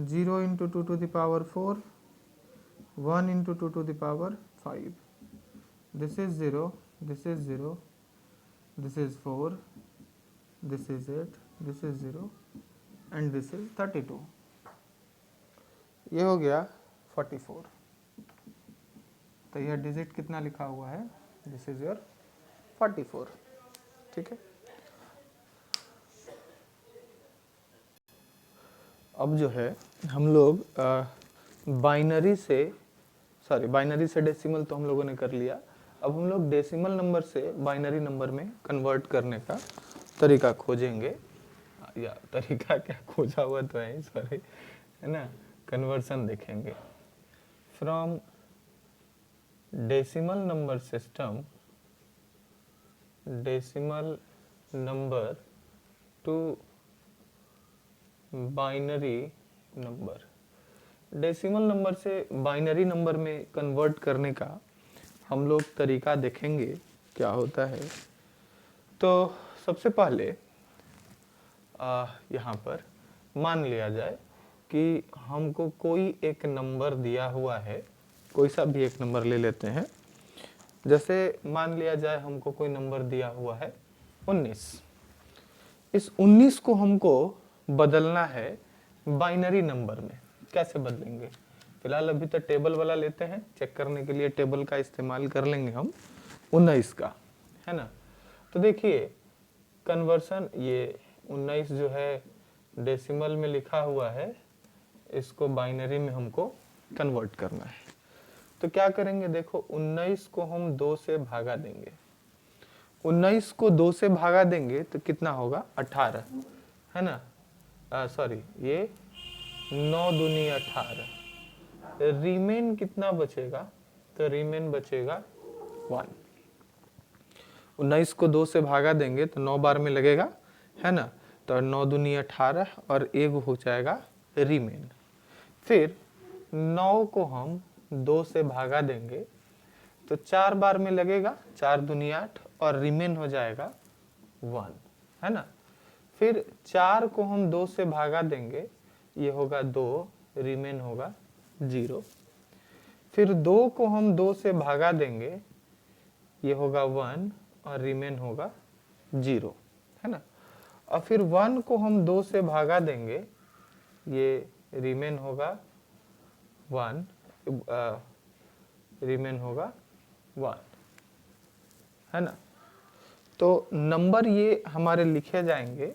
0 into 2 to the power 4, 1 into 2 to the power 5। This is 0, this is 0, this is 4, this is 8, this is 0 and this is 32। ये हो गया 44। तो यह digit कितना लिखा हुआ है, this is your 44। ठीक है। अब जो है हम लोग बाइनरी से डेसिमल तो हम लोगों ने कर लिया। अब हम लोग डेसिमल नंबर से बाइनरी नंबर में कन्वर्ट करने का तरीका खोजेंगे, या तरीका क्या खोजा हुआ तो है, सॉरी, है ना, कन्वर्सन देखेंगे। From decimal number system, decimal number two binary number. Decimal number से बाइनरी नंबर में कन्वर्ट करने का हम लोग तरीका देखेंगे क्या होता है। तो सबसे पहले यहाँ पर मान लिया जाए कि हमको कोई एक नंबर दिया हुआ है, कोई सा भी एक नंबर ले लेते हैं। जैसे मान लिया जाए हमको कोई नंबर दिया हुआ है 19। इस 19 को हमको बदलना है बाइनरी नंबर में। कैसे बदलेंगे, फिलहाल अभी तो टेबल वाला लेते हैं, चेक करने के लिए टेबल का इस्तेमाल कर लेंगे हम 19 का, है ना। तो देखिए कन्वर्सन, ये 19 जो है डेसिमल में लिखा हुआ है, इसको बाइनरी में हमको कन्वर्ट करना है। तो क्या करेंगे, देखो 19 को हम 2 से भागा देंगे। 19 को 2 से भागा देंगे तो कितना होगा 18, है ना। सॉरी, ये 9 दूनी 18। रिमेन कितना बचेगा, तो रिमेन बचेगा 1। 19 को 2 से भागा देंगे तो 9 बार में लगेगा, है ना। तो 9 दूनी 18 और 1 हो जाएगा रिमेन। फिर 9 को हम 2 से भागा देंगे तो 4 बार में लगेगा, 4 दूनी 8 और रिमेन हो जाएगा 1, है ना। फिर 4 को हम 2 से भागा देंगे, ये होगा 2, रिमेन होगा 0। फिर 2 को हम 2 से भागा देंगे, ये होगा 1 और रिमेन होगा 0, है ना। और फिर 1 को हम 2 से भागा देंगे, ये रिमेन होगा 1, रिमेन होगा 1, है ना। तो नंबर ये हमारे लिखे जाएंगे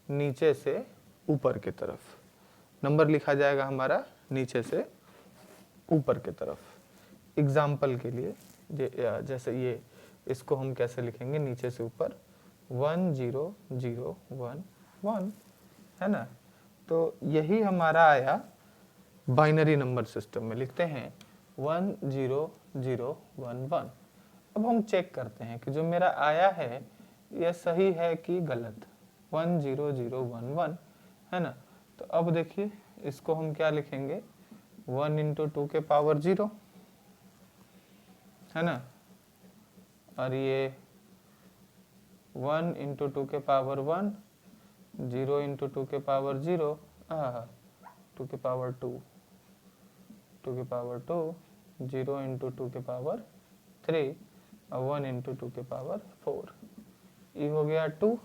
नीचे से ऊपर की तरफ। नंबर लिखा जाएगा हमारा नीचे से ऊपर की तरफ। एग्जाम्पल के लिए जैसे ये, इसको हम कैसे लिखेंगे, नीचे से ऊपर 1 0 0 1 1, है ना। तो यही हमारा आया बाइनरी नंबर सिस्टम में। लिखते हैं 1 0 0 1 1। अब हम चेक करते हैं कि जो मेरा आया है यह सही है कि गलत। 1 0 0 1 1, है ना। तो अब देखिए इसको हम क्या लिखेंगे, 1 इंटू 2 के पावर 0, है ना। और ये 1 इंटू 2 के पावर 1, 0 इंटू 2 के पावर 0, 2 के पावर 2, 2 के पावर 2, 0 इंटू 2 के पावर 3 और 1 इंटू 2 के पावर 4। ये हो गया 2,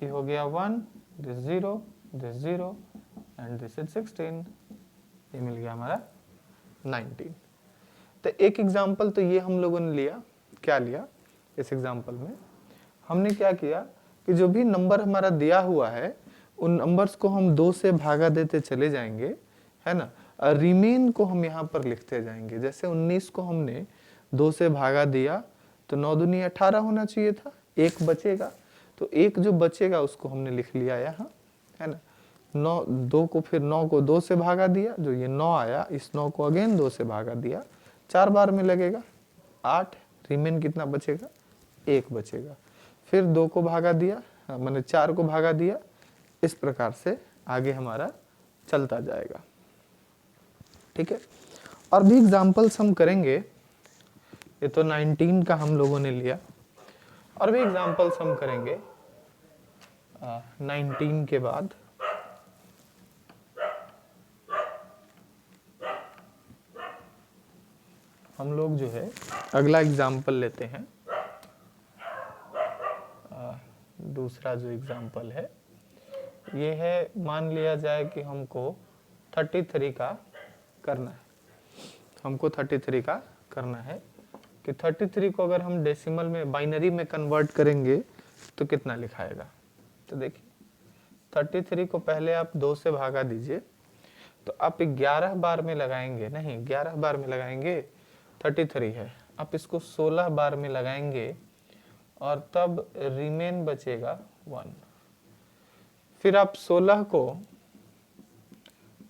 ये हो गया 1, this 0, this 0 and this is 16। ये मिल गया हमारा 19। तो एक एग्जाम्पल तो ये हम लोगों ने लिया। क्या लिया इस एग्जाम्पल में, हमने क्या किया कि जो भी नंबर हमारा दिया हुआ है उन नंबर्स को हम 2 से भागा देते चले जाएंगे, है ना। और रिमेन को हम यहाँ पर लिखते जाएंगे। जैसे 19 को हमने 2 से भागा दिया तो 9 दूनी 18 होना चाहिए था, एक बचेगा, तो एक जो बचेगा उसको हमने लिख लिया यहाँ, है ना। 2 को फिर 9 को 2 से भागा दिया, जो ये 9 आया, इस 9 को अगेन 2 से भागा दिया, 4 बार में लगेगा 8, रिमेन कितना बचेगा, 1 बचेगा। फिर 2 को भागा दिया, मैंने 4 को भागा दिया। इस प्रकार से आगे हमारा चलता जाएगा, ठीक है। और भी एग्जांपल्स हम करेंगे। ये तो 19 का हम लोगों ने लिया, और भी एग्जांपल्स हम करेंगे 19 के बाद। हम लोग जो है अगला एग्जाम्पल लेते हैं। दूसरा जो एग्जाम्पल है ये है, मान लिया जाए कि हमको 33 का करना है। हमको 33 का करना है कि 33 को अगर हम डेसिमल में, बाइनरी में कन्वर्ट करेंगे तो कितना लिखाएगा। तो देखिए 33 को पहले आप 2 से भागा दीजिए, तो आप 11 बार में लगाएंगे, नहीं 11 बार में लगाएंगे, 33 है, आप इसको 16 बार में लगाएंगे और तब रिमेन बचेगा 1। फिर आप 16 को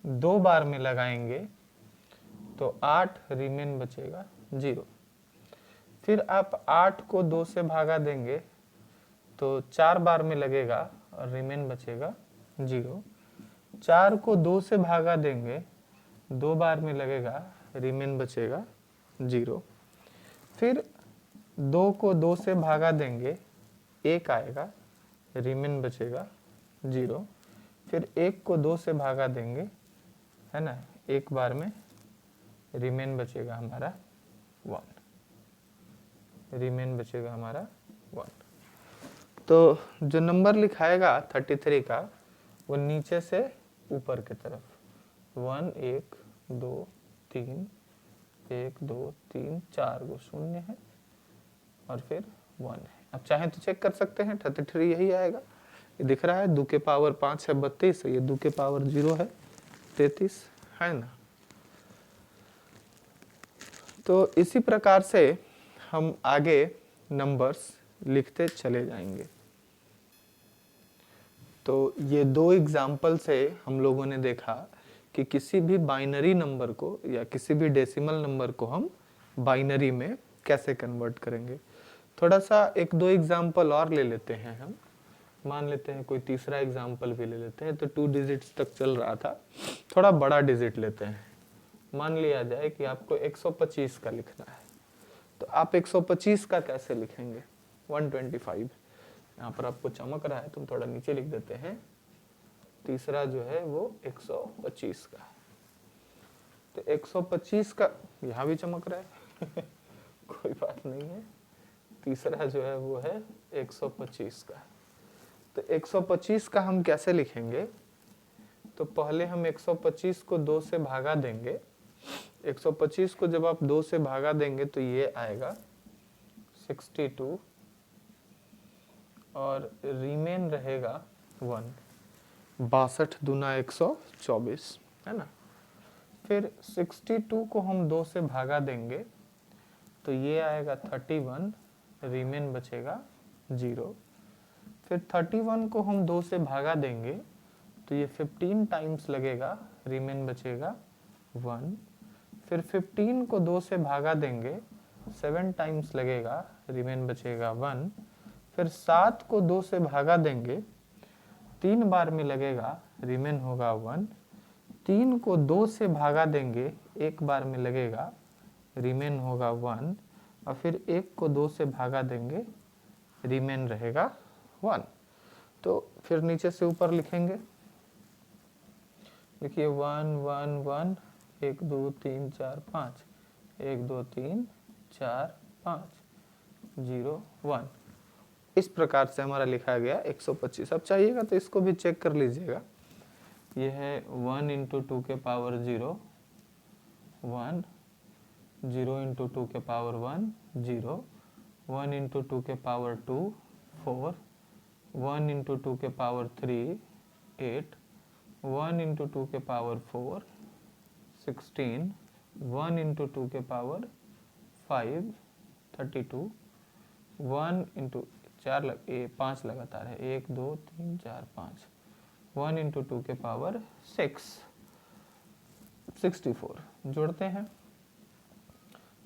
2 बार में लगाएंगे तो 8, रिमेन बचेगा 0। फिर आप 8 को 2 से भागा देंगे तो 4 बार में लगेगा और रिमेन बचेगा 0। 4 को 2 से भागा देंगे, 2 बार में लगेगा, रिमेन बचेगा 0। फिर 2 को 2 से भागा देंगे, 1 आएगा, रिमेन बचेगा 0। फिर 1 को 2 से भागा देंगे, है ना, 1 बार में, रिमेन बचेगा हमारा 1, रिमेन बचेगा हमारा 1। तो जो नंबर लिखाएगा 33 का वो नीचे से ऊपर की तरफ 1 1 2 3 1 2 3 4 गो शून्य है और फिर 1 है। अब चाहें तो चेक कर सकते हैं, 33 यही आएगा। ये दिख रहा है 2 के पावर 5 है 32, ये 2 के पावर 0 है 33, है ना। तो इसी प्रकार से हम आगे नंबर्स लिखते चले जाएंगे। तो ये 2 एग्जाम्पल से हम लोगों ने देखा कि किसी भी बाइनरी नंबर को या किसी भी डेसिमल नंबर को हम बाइनरी में कैसे कन्वर्ट करेंगे। थोड़ा सा 1-2 एग्जाम्पल और ले लेते हैं हम। मान लेते हैं कोई तीसरा एग्जाम्पल भी ले लेते हैं। तो 2 डिजिट्स तक चल रहा था, थोड़ा बड़ा डिजिट लेते हैं। मान लिया जाए कि आपको 125 का लिखना है, तो आप 125 का कैसे लिखेंगे, 125। यहाँ पर आपको चमक रहा है, तुम थोड़ा नीचे लिख देते हैं। तीसरा जो है वो 125 का, तो 125 का यहाँ भी चमक रहा है कोई बात नहीं है। तीसरा जो है वो है 125 का। तो 125 का हम कैसे लिखेंगे, तो पहले हम 125 को 2 से भागा देंगे। 125 को जब आप 2 से भागा देंगे तो ये आएगा 62 और रिमेन रहेगा 1। 62 दूना 124, है ना। फिर 62 को हम 2 से भागा देंगे तो ये आएगा 31, रिमेन बचेगा 0। फिर 31 को हम 2 से भागा देंगे तो ये 15 टाइम्स लगेगा, रिमेन बचेगा 1। फिर 15 को 2 से भागा देंगे 7 टाइम्स लगेगा, रिमेन बचेगा 1। फिर 7 को 2 से भागा देंगे 3 बार में लगेगा, रिमेन होगा 1। 3 को 2 से भागा देंगे 1 बार में लगेगा, रिमेन होगा 1। और फिर 1 को 2 से भागा देंगे, रिमेन रहेगा 1। तो फिर नीचे से ऊपर लिखेंगे, लिखिए 1 1 1 1 2 3 4 5 1 2 3 4 5 0 1। इस प्रकार से हमारा लिखा गया 125। अब चाहिएगा तो इसको भी चेक कर लीजिएगा। ये है 1 इंटू 2 के पावर 0 1, 0 इंटू 2 के पावर 1 0, 1 इंटू 2 के पावर 2 4, 1 इंटू 2 के पावर 3 8, 1 इंटू 2 के पावर 4 16, 1 इंटू 2 के पावर 5 32, 1 इंटू 5 लगातार है, 1 2 3 4 5, 1 इंटू 2 के पावर 6 64। जोड़ते हैं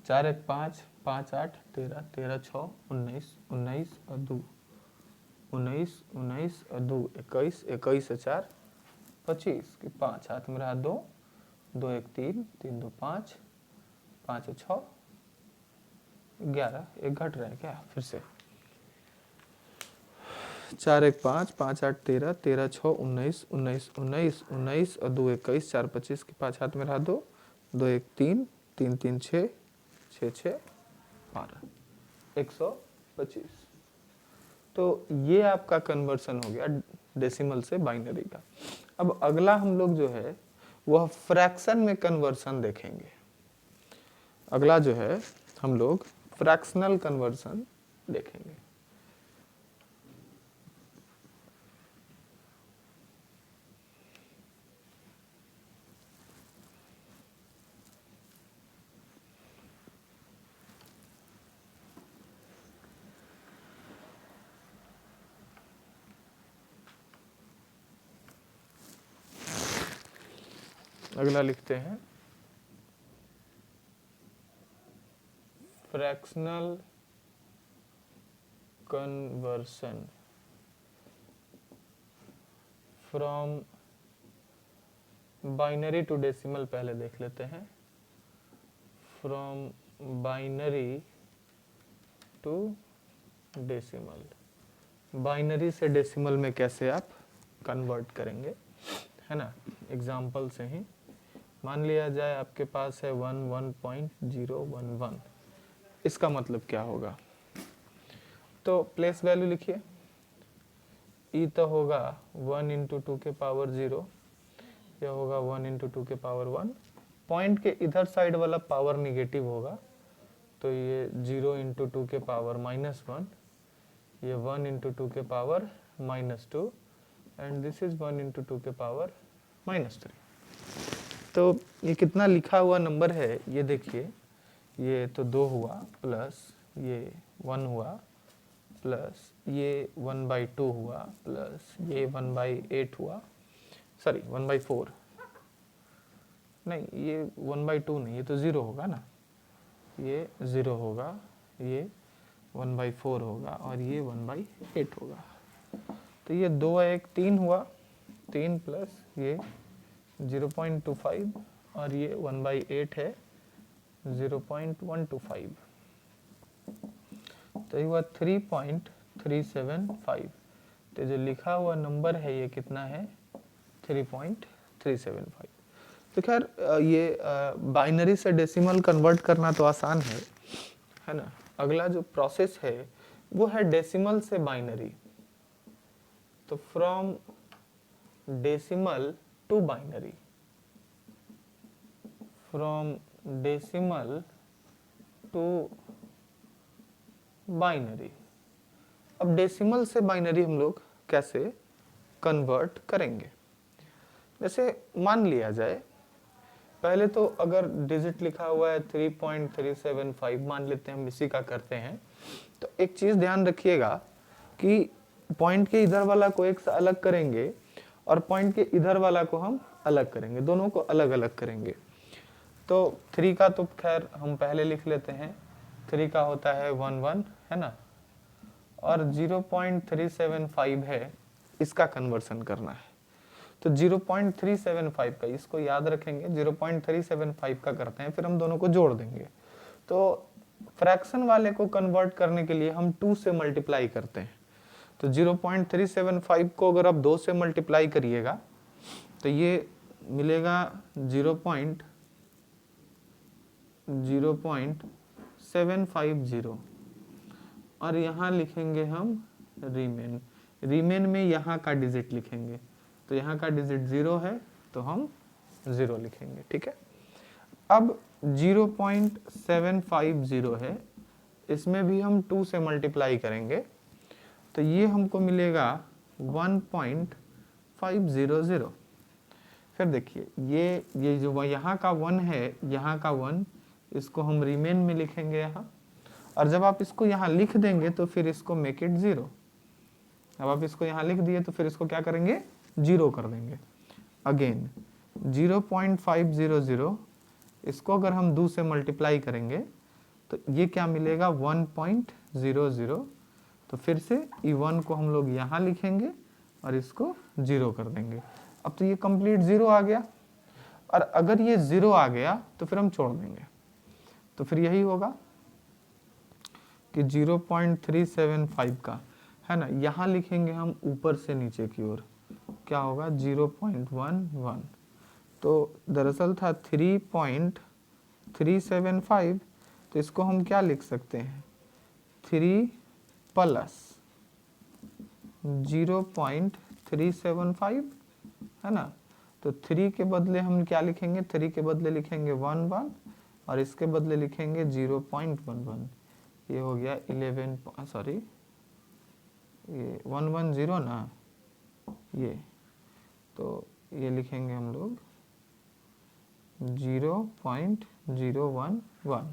4 1 5 5 8 13 13 6 19 19 और 2 19 19 और 2 21 21 और 4 25 की 5 हाथ में रहा 2 2 1 3 3 2 5 5 और 6 11। एक घट रहा है क्या? फिर से 4 1 5 5 8 13 13 6 19 19 19 19 और 2 21 4 25 की 5 हाथ में रहा 2 2 1 3 3 3 6 6 6 12 125। तो ये आपका कन्वर्सन हो गया डेसिमल से बाइनरी का। अब अगला हम लोग जो है वह फ्रैक्शन में कन्वर्सन देखेंगे। अगला जो है हम लोग फ्रैक्शनल कन्वर्सन देखेंगे। अगला लिखते हैं fractional conversion from binary to decimal. पहले देख लेते हैं from binary to decimal. Binary से डेसिमल में कैसे आप कन्वर्ट करेंगे, है ना। एग्जाम्पल से ही मान लिया जाए आपके पास है 1.011। इसका मतलब क्या होगा, तो प्लेस वैल्यू लिखिए। ई तो होगा 1 इंटू 2 के पावर 0, यह होगा 1 इंटू 2 के पावर 1। पॉइंट के इधर साइड वाला पावर निगेटिव होगा तो ये 0 इंटू 2 के पावर -1, ये 1 इंटू 2 के power -2 and this is 1 into 2 के पावर -3। तो ये कितना लिखा हुआ नंबर है ये देखिए, ये तो 2 हुआ प्लस ये 1 हुआ प्लस ये 1/2 हुआ प्लस ये 1/8 हुआ, सॉरी 1/4 नहीं, ये 1/2 नहीं, ये तो 0 होगा ना, ये 0 होगा, ये 1/4 होगा और ये 1/8 होगा। तो ये 2 1 3 हुआ, 3 प्लस ये 0.25 और ये 1/8 है 0.125, तो ये हुआ 3.375। तो जो लिखा हुआ नंबर है ये कितना है 3.375। तो खैर ये बाइनरी से डेसिमल कन्वर्ट करना तो आसान है ना। अगला जो प्रोसेस है वो है डेसिमल से बाइनरी। तो from decimal to binary, from decimal to binary. अब डेसिमल से बाइनरी हम लोग कैसे कन्वर्ट करेंगे। जैसे मान लिया जाए पहले तो अगर डिजिट लिखा हुआ है 3.375 मान लेते हैं, हम इसी का करते हैं। तो एक चीज ध्यान रखिएगा कि पॉइंट के इधर वाला को एक से अलग करेंगे और पॉइंट के इधर वाला को हम अलग करेंगे, दोनों को अलग अलग करेंगे। तो 3 का तो खैर हम पहले लिख लेते हैं, 3 का होता है 11, है ना, और 0.375 है, इसका कन्वर्सन करना है। तो 0.375 का, इसको याद रखेंगे, 0.375 का करते हैं, फिर हम दोनों को जोड़ देंगे। तो फ्रैक्शन वाले को कन्वर्ट करने के लिए हम 2 से मल्टीप्लाई करते हैं। तो 0.375 को अगर आप 2 से मल्टीप्लाई करिएगा तो ये मिलेगा 0.750, और यहाँ लिखेंगे हम रीमेन। रीमेन में यहाँ का डिजिट लिखेंगे, तो यहाँ का डिजिट 0 है तो हम 0 लिखेंगे, ठीक है। अब 0.750 है, इसमें भी हम 2 से मल्टीप्लाई करेंगे तो ये हमको मिलेगा 1.500। फिर देखिए ये जो यहाँ का 1 है, यहाँ का 1, इसको हम रीमेन में लिखेंगे यहाँ, और जब आप इसको यहाँ लिख देंगे तो फिर इसको मेक इट 0। अब आप इसको यहाँ लिख दिए तो फिर इसको क्या करेंगे, 0 कर देंगे। अगेन 0.500, इसको अगर हम 2 से मल्टीप्लाई करेंगे तो ये क्या मिलेगा, 1.00। तो फिर से E1 को हम लोग यहाँ लिखेंगे और इसको 0 कर देंगे। अब तो ये कंप्लीट 0 आ गया, और अगर ये 0 आ गया तो फिर हम छोड़ देंगे। तो फिर यही होगा कि 0.375 का, है ना, यहाँ लिखेंगे हम ऊपर से नीचे की ओर, क्या होगा 0.11। तो दरअसल था 3.375, तो इसको हम क्या लिख सकते हैं, 3 प्लस 0.375, है ना। तो 3 के बदले हम क्या लिखेंगे, 3 के बदले लिखेंगे 11, और इसके बदले लिखेंगे 0.11। ये हो गया 11, सॉरी ये 110 ना, ये तो ये लिखेंगे हम लोग 0.011,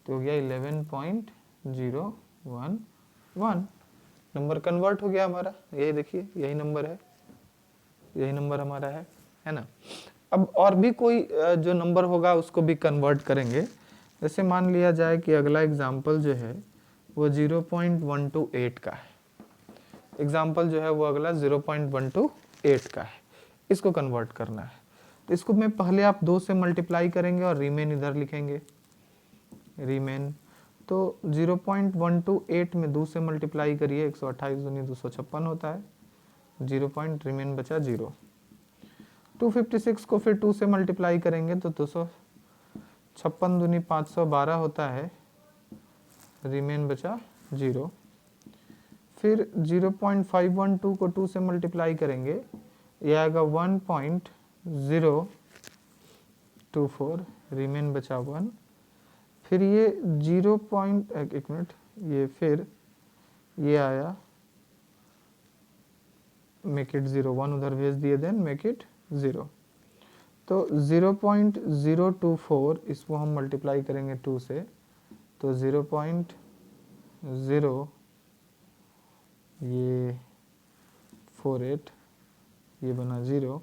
तो हो गया 11.011। नंबर कन्वर्ट हो गया हमारा, यही देखिए, यही नंबर है, यही नंबर हमारा है ना। अब और भी कोई जो नंबर होगा उसको भी कन्वर्ट करेंगे। जैसे मान लिया जाए कि अगला एग्जाम्पल जो है वो 0.128 का है। एग्जाम्पल जो है वो अगला 0.128 का है, इसको कन्वर्ट करना है। तो इसको मैं पहले आप 2 से मल्टीप्लाई करेंगे और रीमेन इधर लिखेंगे, रीमेन। तो 0.128 में 2 से मल्टीप्लाई करिए, 128 दूनी 256 होता है, 0 पॉइंट रीमेन बचा 0। 256 को फिर 2 से मल्टीप्लाई करेंगे तो 256 दूनी 512 होता है, रीमेन बचा 0। फिर 0.512 को 2 से मल्टीप्लाई करेंगे, ये आएगा 1.024, रीमेन बचा 1। फिर ये 1 मिनट, ये फिर ये आया मेक इट 0, 1 उधर भेज दिए, देन मेक इट 0। तो 0.024 इसको हम मल्टीप्लाई करेंगे 2 से, तो 0.0 ये 48, ये बना 0।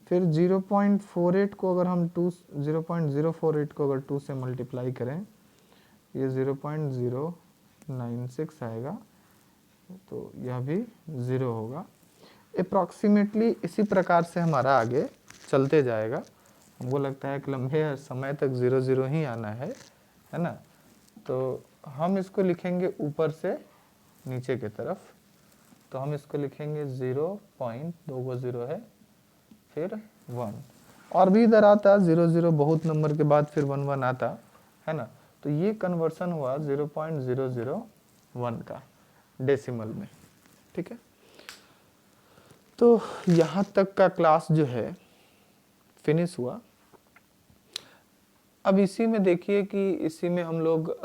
फिर 0.48 को अगर हम 0.048 को अगर 2 से मल्टीप्लाई करें, ये 0.096 आएगा, तो यह भी 0 होगा। अप्रॉक्सीमेटली इसी प्रकार से हमारा आगे चलते जाएगा। हमको लगता है कि लंबे समय तक 0 ही आना है ना। तो हम इसको लिखेंगे ऊपर से नीचे की तरफ, तो हम इसको लिखेंगे 0.2 को 0 है, फिर 1, और भी इधर आता 0 बहुत नंबर के बाद फिर 1 आता है ना। तो ये कन्वर्सन हुआ 0.001 का डेसिमल में, ठीक है। तो यहाँ तक का क्लास जो है फिनिश हुआ। अब इसी में देखिए कि इसी में हम लोग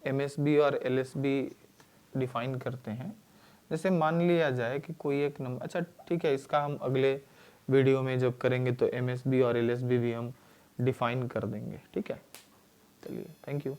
MSB और LSB डिफाइन करते हैं। जैसे मान लिया जाए कि कोई एक नंबर, अच्छा ठीक है, इसका हम अगले वीडियो में जब करेंगे तो MSB और LSB भी हम डिफाइन कर देंगे। ठीक है, चलिए, थैंक यू।